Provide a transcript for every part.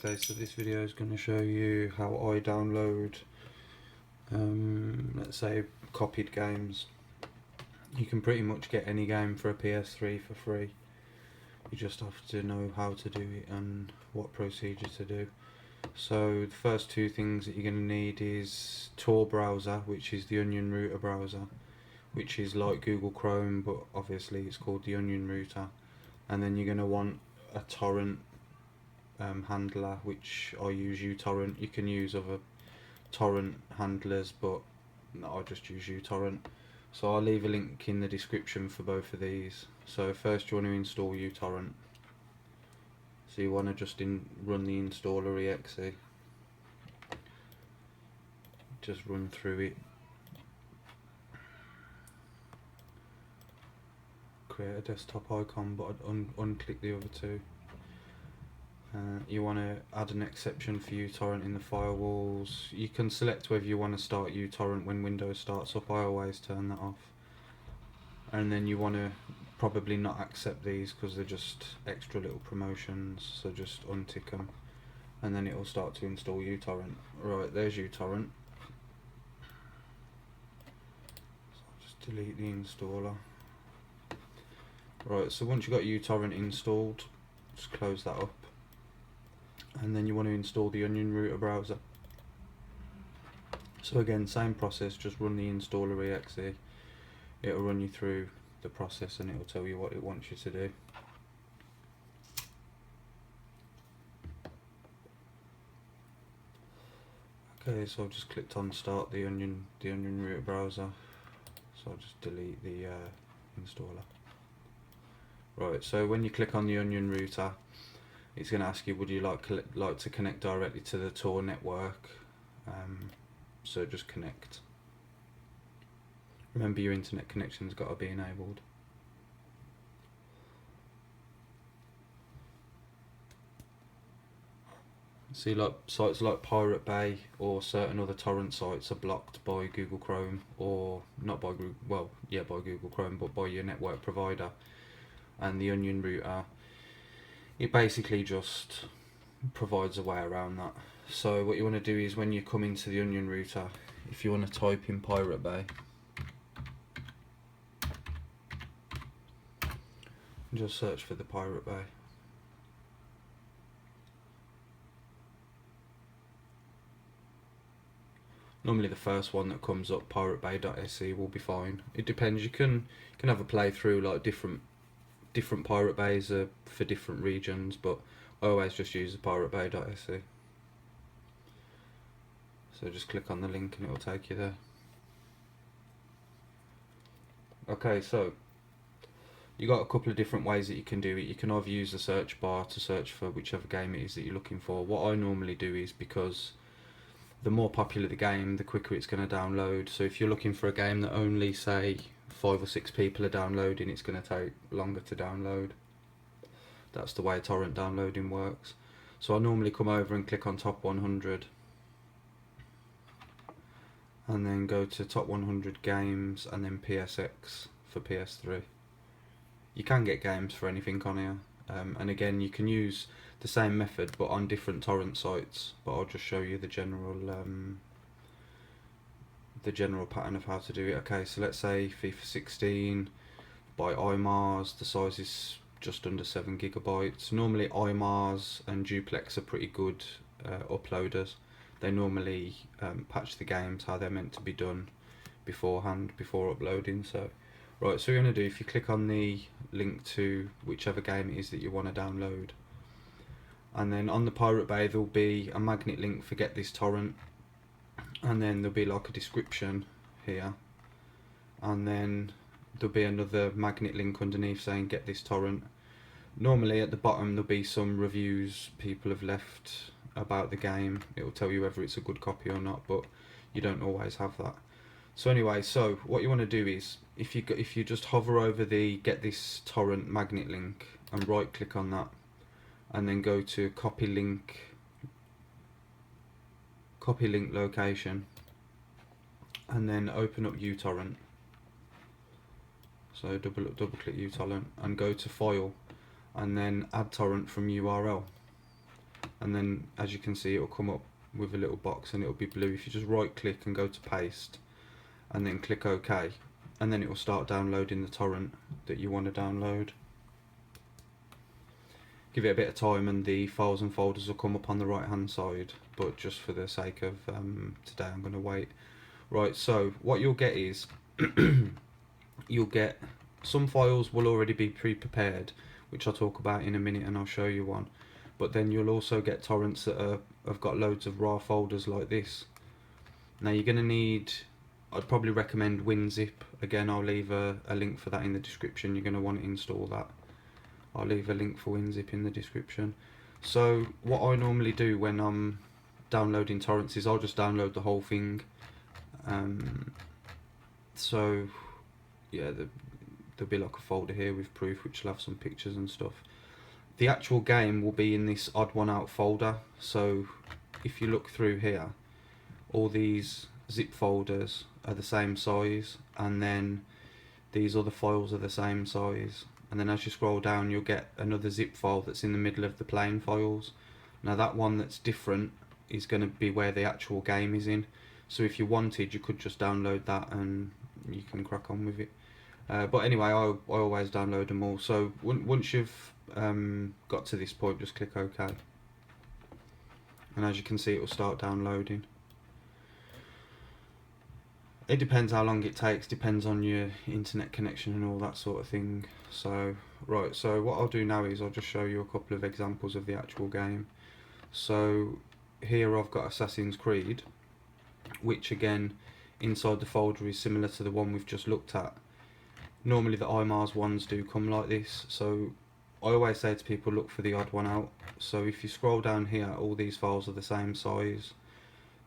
Okay, so this video is going to show you how I download, let's say, copied games. You can pretty much get any game for a PS3 for free. You just have to know how to do it and what procedure to do. So the first two things that you're going to need is Tor browser, which is the Onion Router browser, which is like Google Chrome, but obviously it's called the Onion Router. And then you're going to want a torrent handler, which I use UTORRENT. You can use other torrent handlers, but no, I just use UTORRENT. So I'll leave a link in the description for both of these. So first you want to install UTORRENT. So you want to just run the installer exe. Just run through it. Create a desktop icon, but I'd unclick the other two. You want to add an exception for uTorrent in the firewalls. You can select whether you want to start uTorrent when Windows starts up. I always turn that off. And then you want to probably not accept these because they're just extra little promotions, so just untick them and then it will start to install uTorrent. Right, there's uTorrent. So I'll just delete the installer. Right, so once you've got uTorrent installed, just close that up. And then you want to install the Onion Router browser. So again, same process, just run the installer exe. It'll run you through the process and it'll tell you what it wants you to do. Okay, so I've just clicked on start the Onion Router browser. So I'll just delete the installer. Right, so when you click on the Onion Router, it's going to ask you, would you like to connect directly to the Tor network? So just connect. Remember, your internet connection's got to be enabled. See, like sites like Pirate Bay or certain other torrent sites are blocked by Google Chrome, or not by Google, well, yeah, by Google Chrome, but by your network provider. And the Onion Router, it basically just provides a way around that. So what you want to do is when you come into the Onion Router, if you want to type in Pirate Bay, just search for the Pirate Bay. Normally the first one that comes up, piratebay.se, will be fine. It depends. You can have a playthrough, like different Pirate Bays are for different regions, but I always just use the piratebay.se. So just click on the link and it will take you there. Okay, so you got a couple of different ways that you can do it. You can either use the search bar to search for whichever game it is that you're looking for. What I normally do is, because the more popular the game, the quicker it's going to download. So if you're looking for a game that only, say, 5 or 6 people are downloading, it's going to take longer to download. That's the way torrent downloading works. So I normally come over and click on top 100 and then go to top 100 games and then PSX for PS3. You can get games for anything on here, and again you can use the same method but on different torrent sites, but I'll just show you the general pattern of how to do it. Okay, so let's say FIFA 16 by IMARS, the size is just under 7 gigabytes. Normally IMARS and Duplex are pretty good uploaders. They normally patch the games how they're meant to be done beforehand, before uploading. So right, so what you're going to do, if you click on the link to whichever game it is that you want to download, and then on the Pirate Bay there'll be a magnet link for get this torrent, and then there'll be like a description here, and then there'll be another magnet link underneath saying get this torrent. Normally at the bottom there'll be some reviews people have left about the game. It will tell you whether it's a good copy or not, but you don't always have that. So anyway, so what you want to do is, if you just hover over the get this torrent magnet link and right click on that, and then go to copy link location, and then open up uTorrent. So double click uTorrent and go to file, and then add torrent from URL, and then as you can see, it'll come up with a little box and it'll be blue. If you just right click and go to paste and then click OK, and then it will start downloading the torrent that you want to download. Give it a bit of time and the files and folders will come up on the right hand side, but just for the sake of today I'm going to wait. Right, so what you'll get is you'll get some files will already be pre-prepared, which I'll talk about in a minute and I'll show you one, but then you'll also get torrents that have got loads of RAR folders like this. Now you're going to need, I'd probably recommend WinZip. Again, I'll leave a link for that in the description. You're going to want to install that. I'll leave a link for WinZip in the description. So what I normally do when I'm downloading torrents is I'll just download the whole thing. So yeah, there'll be like a folder here with proof, which will have some pictures and stuff. The actual game will be in this odd one out folder. So if you look through here, all these zip folders are the same size, and then these other files are the same size, and then as you scroll down you'll get another zip file that's in the middle of the plain files. Now that one that's different is going to be where the actual game is in, so if you wanted you could just download that and you can crack on with it. But anyway, I always download them all. So once you've got to this point, just click OK, and as you can see it will start downloading. It depends how long it takes, depends on your internet connection and all that sort of thing. So right, so what I'll do now is I'll just show you a couple of examples of the actual game. So here I've got Assassin's Creed, which again inside the folder is similar to the one we've just looked at. Normally the IMARS ones do come like this, so I always say to people look for the odd one out. So if you scroll down here, all these files are the same size,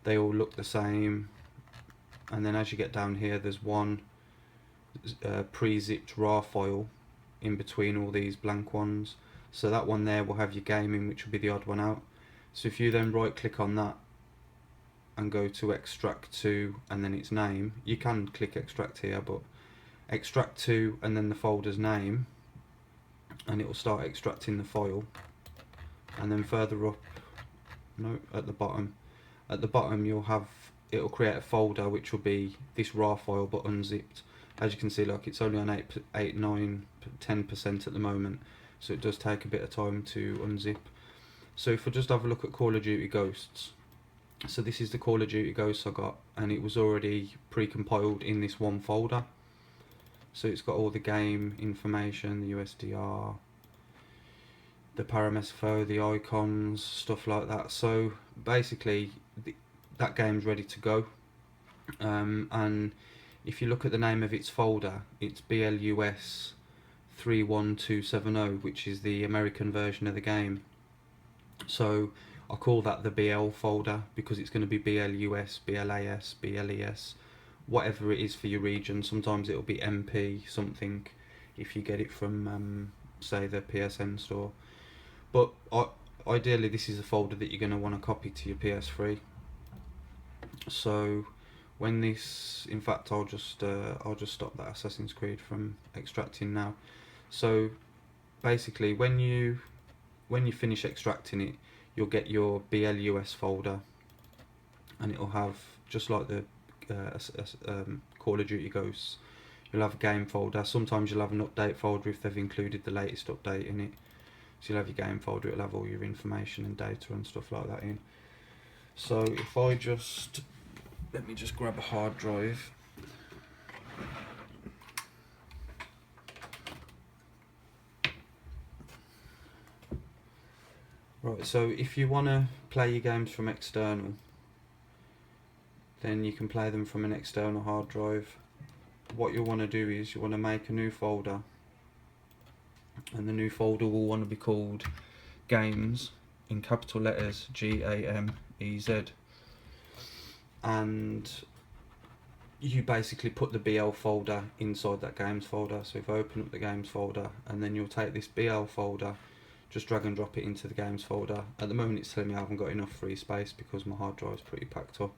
they all look the same, and then as you get down here there's one pre-zipped RAR file in between all these blank ones, so that one there will have your game in, which will be the odd one out. So if you then right click on that and go to extract to and then its name, you can click extract here, but extract to and then the folder's name, and it will start extracting the file. And then further up, no, at the bottom you'll have, it'll create a folder which will be this RAR file but unzipped. As you can see, like it's only on 10% at the moment, so it does take a bit of time to unzip. So if we just have a look at Call of Duty Ghosts, so this is the Call of Duty Ghosts I got, and it was already pre-compiled in this one folder. So it's got all the game information, the USDR, the paramesfo, the icons, stuff like that. So basically that game's ready to go, and if you look at the name of its folder, it's BLUS 31270, which is the American version of the game. So I call that the BL folder because it's going to be BLUS, BLAS, BLES, whatever it is for your region. Sometimes it'll be MP something if you get it from say the PSN store, but ideally this is a folder that you're going to want to copy to your PS3. So when this, in fact I'll just stop that Assassin's Creed from extracting now. So basically when you finish extracting it, you'll get your BLUS folder, and it'll have, just like the Call of Duty Ghosts, you'll have a game folder. Sometimes you'll have an update folder if they've included the latest update in it. So you'll have your game folder, it'll have all your information and data and stuff like that in. So if I just, let me just grab a hard drive. Right, so if you want to play your games from external, then you can play them from an external hard drive. What you'll want to do is you want to make a new folder, and the new folder will want to be called Games, in capital letters, GAMEZ, and you basically put the BL folder inside that games folder. So if I open up the games folder, and then you'll take this BL folder, just drag and drop it into the games folder. At the moment it's telling me I haven't got enough free space because my hard drive is pretty packed up.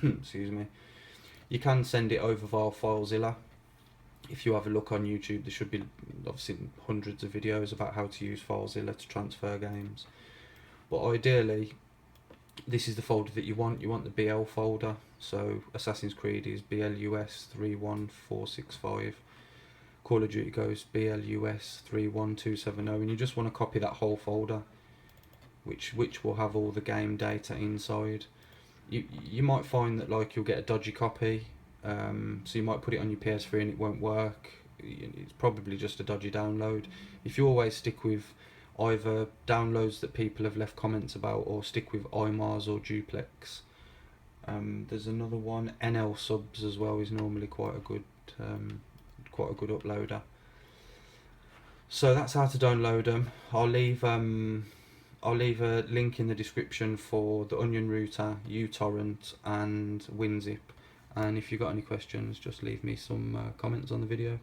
Excuse me. You can send it over via FileZilla. If you have a look on YouTube, there should be obviously hundreds of videos about how to use FileZilla to transfer games. But ideally, this is the folder that you want. You want the BL folder. So Assassin's Creed is BLUS 31465. Call of Duty Ghost BLUS 31270, and you just want to copy that whole folder, which will have all the game data inside. You might find that like you'll get a dodgy copy, so you might put it on your ps3 and it won't work. It's probably just a dodgy download. If you always stick with either downloads that people have left comments about, or stick with IMARS or Duplex. There's another one, NL subs as well, is normally quite a good uploader. So that's how to download them. I'll leave a link in the description for the Onion router, UTORRENT and WinZip, and if you've got any questions, just leave me some comments on the video.